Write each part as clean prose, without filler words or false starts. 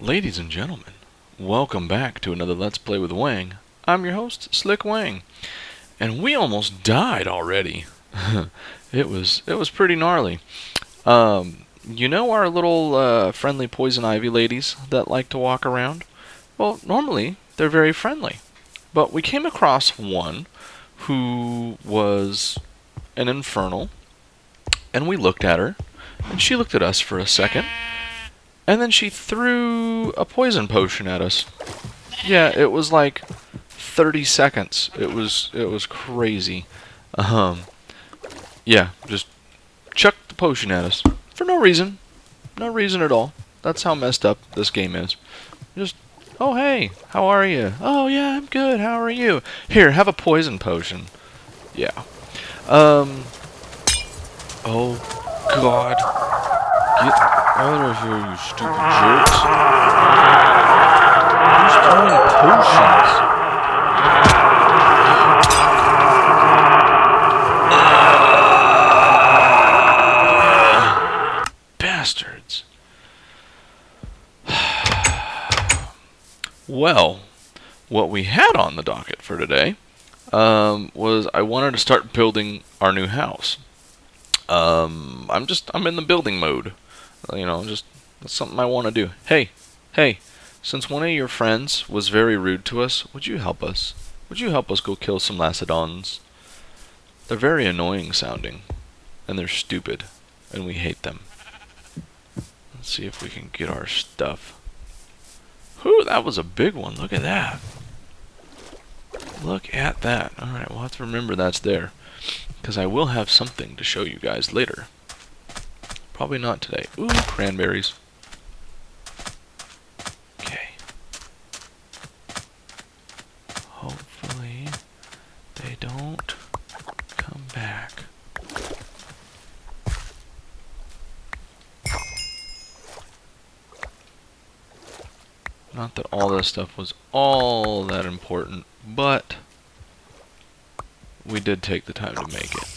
Ladies and gentlemen, welcome back to another Let's Play with Wang. I'm your host, SlickWeng, and we almost died already. It was pretty gnarly. You know our little friendly poison ivy ladies that like to walk around? Well, normally they're very friendly, but we came across one who was an infernal, and we looked at her, and she looked at us for a second. And then she threw a poison potion at us. Yeah, it was like 30 seconds. It was crazy. Yeah, just chucked the potion at us for no reason. No reason at all. That's how messed up this game is. Just, oh hey, how are you? Oh yeah, I'm good. How are you? Here, have a poison potion. Yeah. Oh God. Get out of here, you stupid jerks. Who's throwing potions? Bastards. Well, what we had on the docket for today was I wanted to start building our new house. I'm in the building mode. You know, just that's something I want to do. Hey, since one of your friends was very rude to us, would you help us? Would you help us go kill some Lacedons? They're very annoying sounding, and they're stupid, and we hate them. Let's see if we can get our stuff. Whew, that was a big one. Look at that. Look at that. Alright, we'll have to remember that's there, because I will have something to show you guys later. Probably not today. Ooh, cranberries. Okay. Hopefully they don't come back. Not that all this stuff was all that important, but we did take the time to make it.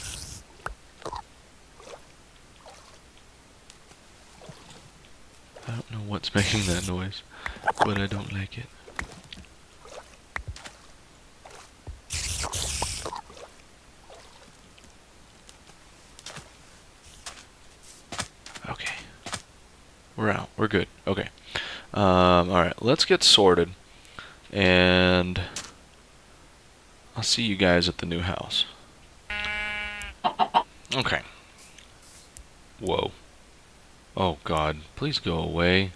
I don't know what's making that noise, but I don't like it. Okay. We're out. We're good. Okay. Alright, let's get sorted, and I'll see you guys at the new house. Okay. Whoa. Oh God, please go away.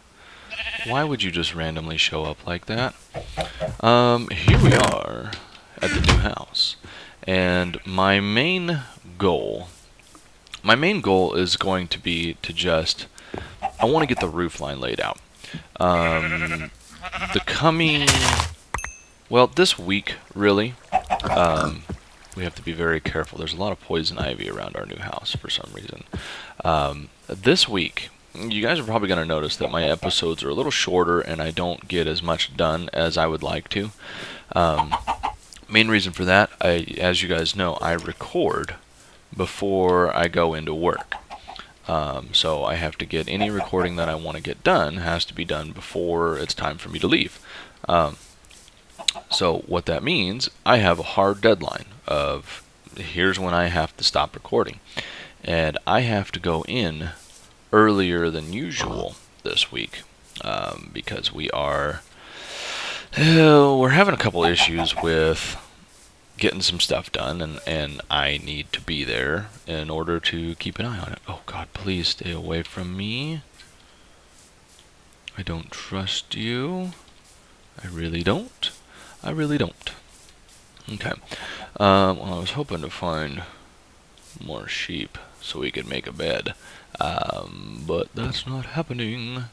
Why would you just randomly show up like that? Here we are at the new house. And my main goal is going to be to just, I want to get the roof line laid out. This week, really, we have to be very careful. There's a lot of poison ivy around our new house for some reason. This week, you guys are probably going to notice that my episodes are a little shorter and I don't get as much done as I would like to. Main reason for that, as you guys know, I record before I go into work. So I have to get any recording that I want to get done has to be done before it's time for me to leave. So what that means, I have a hard deadline of here's when I have to stop recording. And I have to go in earlier than usual this week because we're having a couple issues with getting some stuff done, and I need to be there in order to keep an eye on it. Oh God, please stay away from me. I don't trust you. I really don't. I really don't. Okay. Well, I was hoping to find more sheep so we could make a bed, but that's not happening.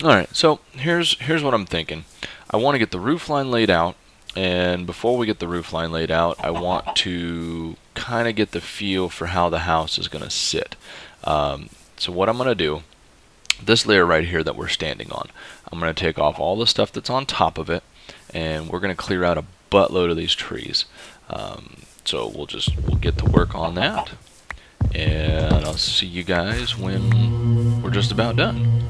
Alright, so here's what I'm thinking. I want to get the roof line laid out, and before we get the roof line laid out, I want to kind of get the feel for how the house is going to sit. So what I'm going to do, this layer right here that we're standing on, I'm going to take off all the stuff that's on top of it, and we're going to clear out a buttload of these trees. So we'll get to work on that, and I'll see you guys when we're just about done.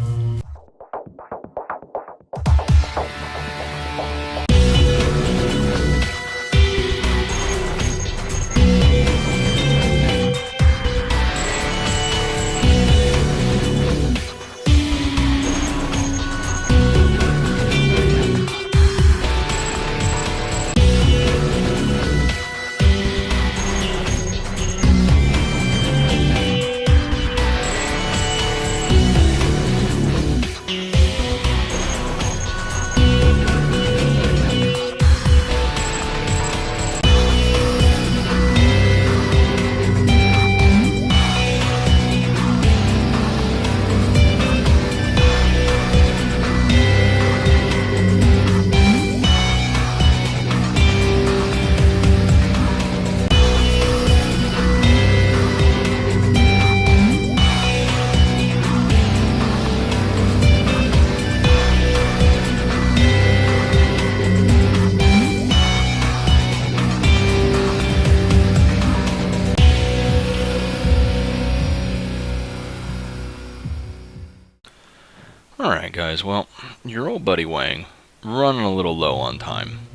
Alright guys, well, your old buddy Wang, running a little low on time.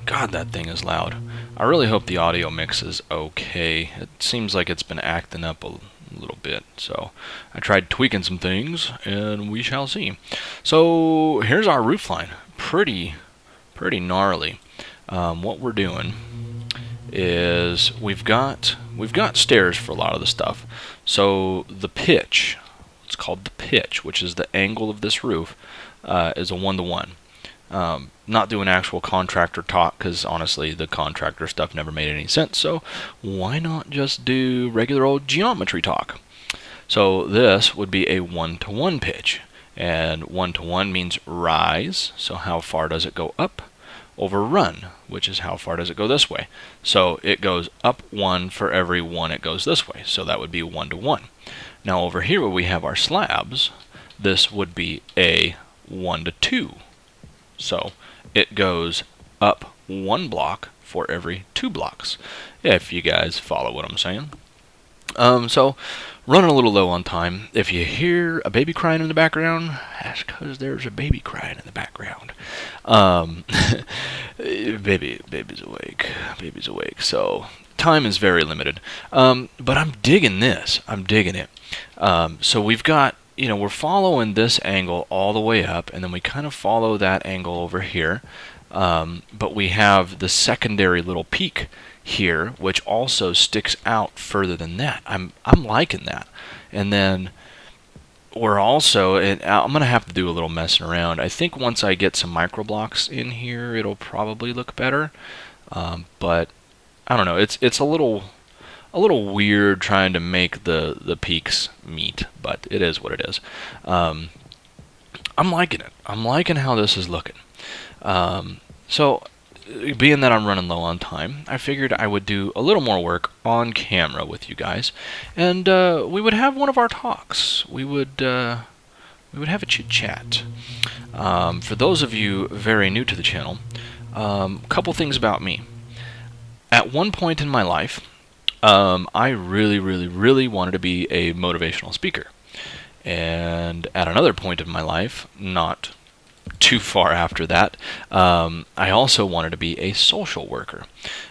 God, that thing is loud. I really hope the audio mix is okay. It seems like it's been acting up a little bit, so I tried tweaking some things, and we shall see. So here's our roof line. Pretty gnarly. What we're doing is we've got stairs for a lot of the stuff. So the pitch, it's called the pitch, which is the angle of this roof, is a 1-to-1. Not doing actual contractor talk, because honestly the contractor stuff never made any sense, so why not just do regular old geometry talk? So this would be a 1-to-1 pitch, and 1-to-1 means rise, so how far does it go up, over run, which is how far does it go this way. So it goes up 1 for every 1 it goes this way, so that would be 1-to-1. Now over here where we have our slabs, this would be a 1-to-2. So it goes up 1 block for every 2 blocks, if you guys follow what I'm saying. So running a little low on time. If you hear a baby crying in the background, that's because there's a baby crying in the background. Baby's awake. Baby's awake. So time is very limited. But I'm digging this. I'm digging it. So we've got, we're following this angle all the way up, and then we kind of follow that angle over here. But we have the secondary little peak here, which also sticks out further than that. I'm liking that. And then we're also, and I'm going to have to do a little messing around. I think once I get some micro blocks in here, it'll probably look better. But I don't know. It's a little weird trying to make the peaks meet, but it is what it is. I'm liking it. I'm liking how this is looking. So being that I'm running low on time, I figured I would do a little more work on camera with you guys, and we would have one of our talks. We would have a chit chat. For those of you very new to the channel, a couple things about me. At one point in my life, I really wanted to be a motivational speaker, and at another point in my life, not too far after that, I also wanted to be a social worker.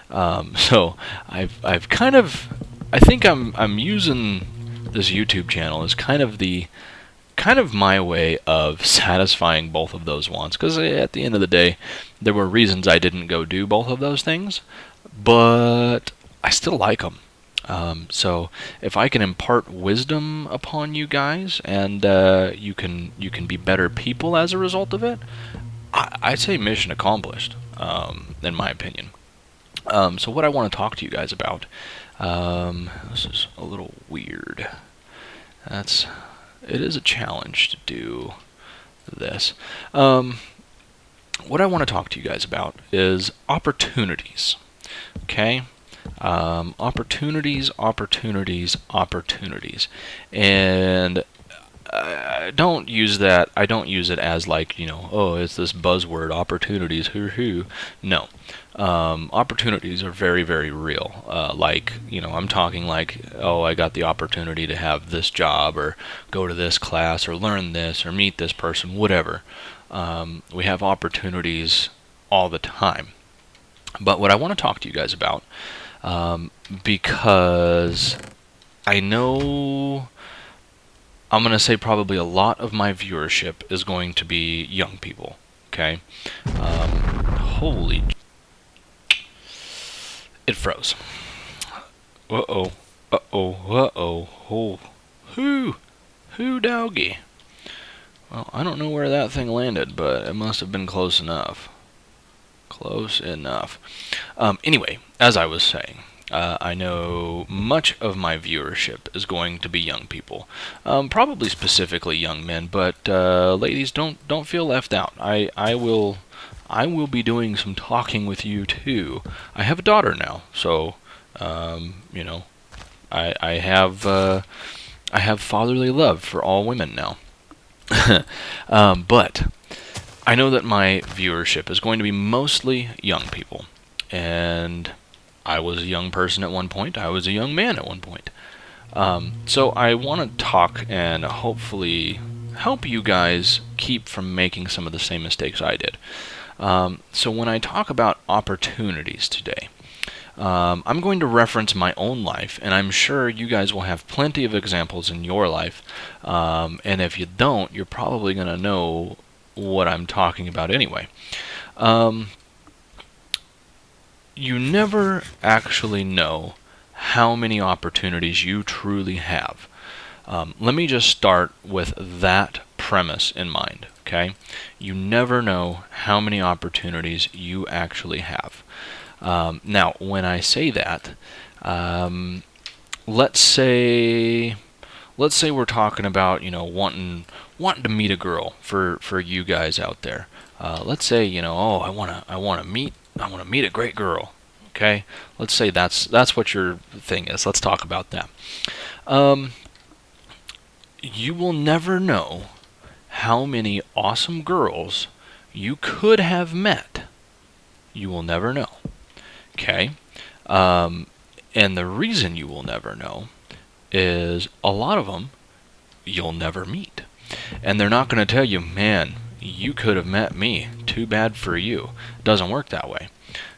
So I've kind of, I think I'm using this YouTube channel as kind of my way of satisfying both of those wants, because at the end of the day, there were reasons I didn't go do both of those things, but I still like them. So if I can impart wisdom upon you guys, and you can be better people as a result of it, I'd say mission accomplished, in my opinion. So what I want to talk to you guys about, this is a little weird. It is a challenge to do this. What I want to talk to you guys about is opportunities. Okay? Opportunities, and I don't use it as like, oh, it's this buzzword, opportunities, hoo. No. Opportunities are very real. I'm talking like, oh, I got the opportunity to have this job, or go to this class, or learn this, or meet this person, whatever. We have opportunities all the time. But what I want to talk to you guys about, because I know I'm going to say probably a lot of my viewership is going to be young people, okay? Holy... It froze. Uh-oh. Who doggy? Well, I don't know where that thing landed, but it must have been close enough. Close enough. Anyway, as I was saying, I know much of my viewership is going to be young people, probably specifically young men. But ladies, don't feel left out. I will be doing some talking with you too. I have a daughter now, so I have fatherly love for all women now. But I know that my viewership is going to be mostly young people, and I was a young person at one point. I was a young man at one point. So I want to talk and hopefully help you guys keep from making some of the same mistakes I did. So when I talk about opportunities today, I'm going to reference my own life, and I'm sure you guys will have plenty of examples in your life. And if you don't, you're probably going to know what I'm talking about anyway. You never actually know how many opportunities you truly have. Let me just start with that premise in mind, okay? You never know how many opportunities you actually have. Now, when I say that, let's say we're talking about, wanting to meet a girl for you guys out there. Let's say, I want to meet a great girl. Okay, let's say that's what your thing is. Let's talk about that. You will never know how many awesome girls you could have met. You will never know. Okay, and the reason you will never know is a lot of them you'll never meet, and they're not going to tell you, man, you could have met me. Too bad for you. It doesn't work that way.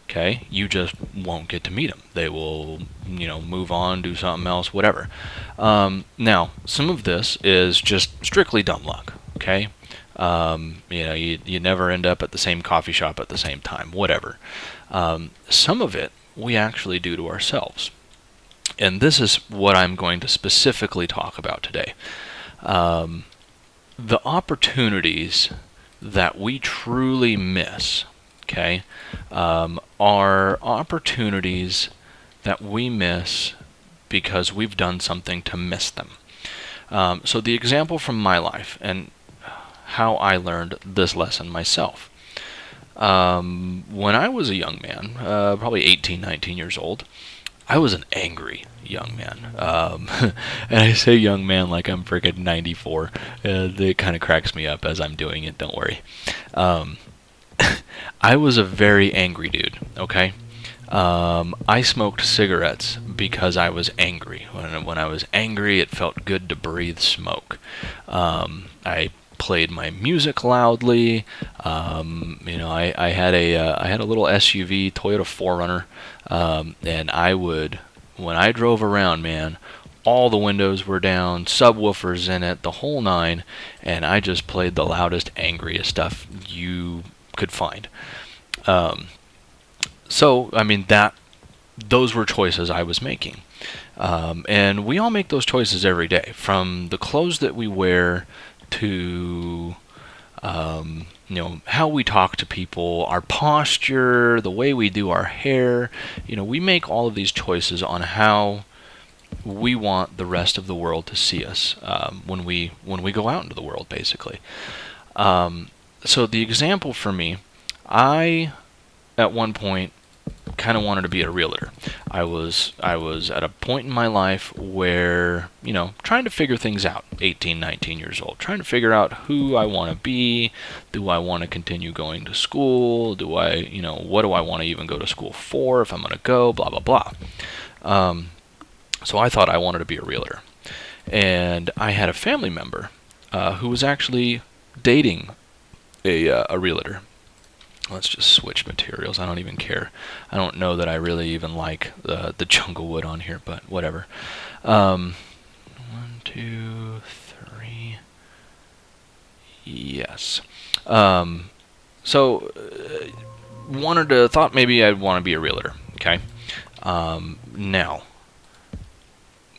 Okay, you just won't get to meet them. They will, move on, do something else, whatever. Now, some of this is just strictly dumb luck. Okay, you never end up at the same coffee shop at the same time, whatever. Some of it we actually do to ourselves, and this is what I'm going to specifically talk about today. The opportunities that we truly miss, okay, are opportunities that we miss because we've done something to miss them. So the example from my life and how I learned this lesson myself. When I was a young man, probably 18, 19 years old, I was an angry young man. And I say young man like I'm freaking 94. It kind of cracks me up as I'm doing it, don't worry. I was a very angry dude, okay? I smoked cigarettes because I was angry. When I was angry, it felt good to breathe smoke. I played my music loudly. I had a little SUV, Toyota 4Runner, and when I drove around, man, all the windows were down, subwoofers in it, the whole nine, and I just played the loudest, angriest stuff you could find. Those were choices I was making. And we all make those choices every day, from the clothes that we wear to how we talk to people, our posture, the way we do our hair. We make all of these choices on how we want the rest of the world to see us when we go out into the world, basically. So the example for me, I at one point kind of wanted to be a realtor. I was at a point in my life where, trying to figure things out, 18, 19 years old, trying to figure out who I want to be. Do I want to continue going to school? What do I want to even go to school for if I'm going to go, blah, blah, blah. So I thought I wanted to be a realtor. And I had a family member who was actually dating a realtor. Let's just switch materials. I don't even care. I don't know that I really even like the jungle wood on here, but whatever. 1, 2, 3. Yes. Thought maybe I'd want to be a realtor. Okay. Now,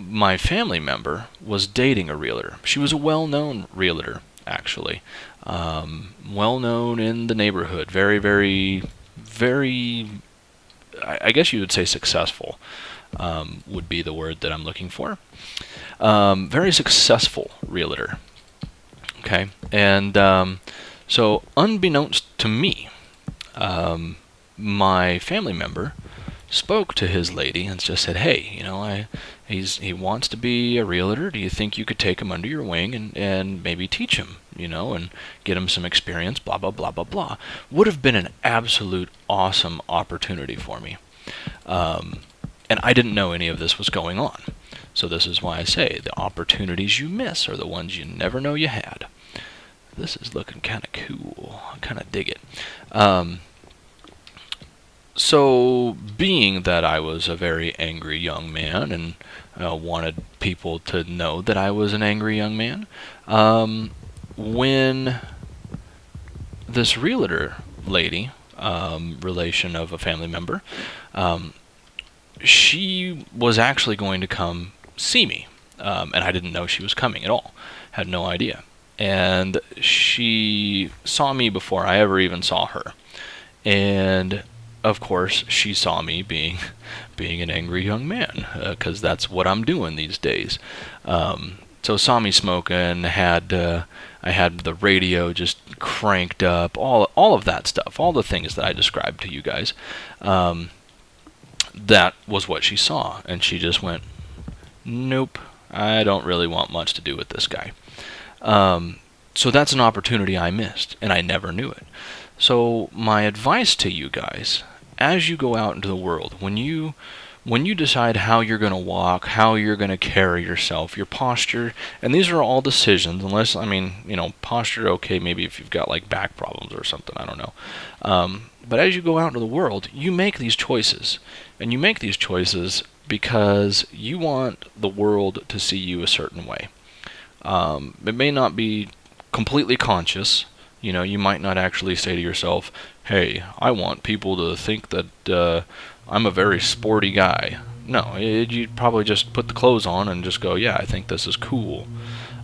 my family member was dating a realtor. She was a well-known realtor, actually. Well known in the neighborhood. Very, very, very, I guess you would say successful, would be the word that I'm looking for. Very successful realtor. Okay. And so unbeknownst to me, my family member spoke to his lady and just said, hey, he wants to be a realtor. Do you think you could take him under your wing and maybe teach him, and get him some experience, blah, blah, blah, blah, blah. Would have been an absolute awesome opportunity for me. And I didn't know any of this was going on. So this is why I say the opportunities you miss are the ones you never know you had. This is looking kind of cool. I kind of dig it. So, being that I was a very angry young man and wanted people to know that I was an angry young man, when this realtor lady, relation of a family member, she was actually going to come see me, and I didn't know she was coming at all. Had no idea. And she saw me before I ever even saw her. And of course, she saw me being an angry young man, because that's what I'm doing these days. So saw me smoking, I had the radio just cranked up, all of that stuff, all the things that I described to you guys. That was what she saw, and she just went, nope, I don't really want much to do with this guy. So that's an opportunity I missed, and I never knew it. So my advice to you guys, as you go out into the world, when you decide how you're going to walk, how you're going to carry yourself, your posture, and these are all decisions, unless, posture, okay, maybe if you've got like back problems or something, I don't know. But as you go out into the world, you make these choices, and you make these choices because you want the world to see you a certain way. It may not be completely conscious. You might not actually say to yourself, hey, I want people to think that I'm a very sporty guy. No, you'd probably just put the clothes on and just go, yeah, I think this is cool.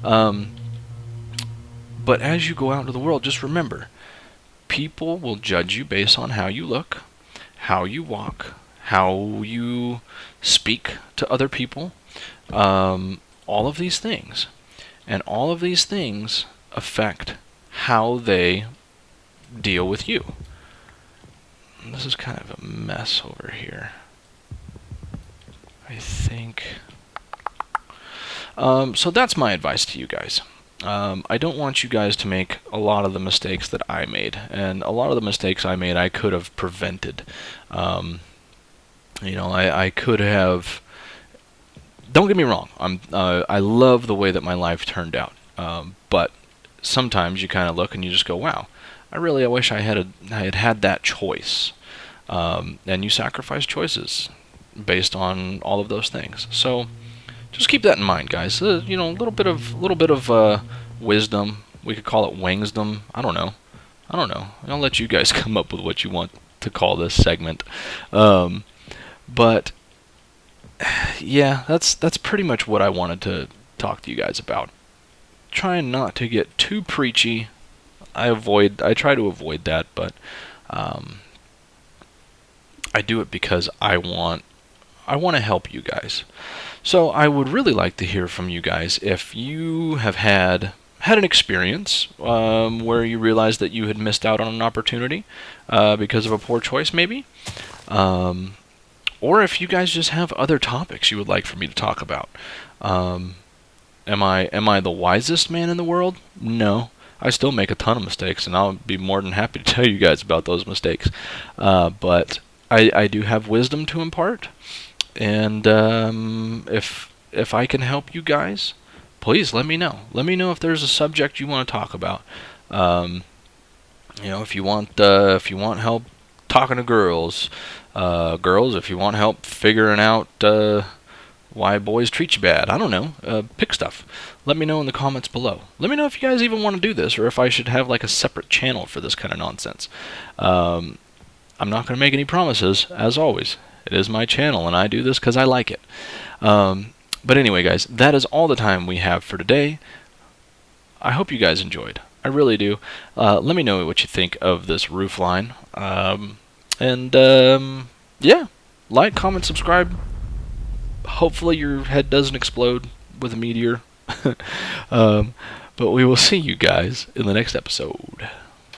But as you go out into the world, just remember, people will judge you based on how you look, how you walk, how you speak to other people, all of these things. And all of these things affect how they deal with you. This is kind of a mess over here, I think. So that's my advice to you guys. I don't want you guys to make a lot of the mistakes that I made, and a lot of the mistakes I made I could have prevented. I could have. Don't get me wrong. I love the way that my life turned out, but sometimes you kind of look and you just go, wow, I wish I had that choice. And you sacrifice choices based on all of those things. So just keep that in mind, guys. A little bit of wisdom. We could call it Wengsdom. I don't know. I'll let you guys come up with what you want to call this segment. But yeah, that's pretty much what I wanted to talk to you guys about. Trying not to get too preachy. I try to avoid that, but I do it because I want to help you guys. So I would really like to hear from you guys if you have had an experience where you realized that you had missed out on an opportunity because of a poor choice, maybe. Or if you guys just have other topics you would like for me to talk about. Am I the wisest man in the world? No. I still make a ton of mistakes, and I'll be more than happy to tell you guys about those mistakes. But I do have wisdom to impart, and if I can help you guys, please let me know. Let me know if there's a subject you want to talk about. If you want help talking to girls, if you want help figuring out why boys treat you bad, I don't know, pick stuff. Let me know in the comments below. Let me know if you guys even want to do this, or if I should have like a separate channel for this kind of nonsense. I'm not going to make any promises, as always. It is my channel, and I do this because I like it. But anyway, guys, that is all the time we have for today. I hope you guys enjoyed. I really do. Let me know what you think of this roof line. Yeah, like, comment, subscribe. Hopefully your head doesn't explode with a meteor. But we will see you guys in the next episode.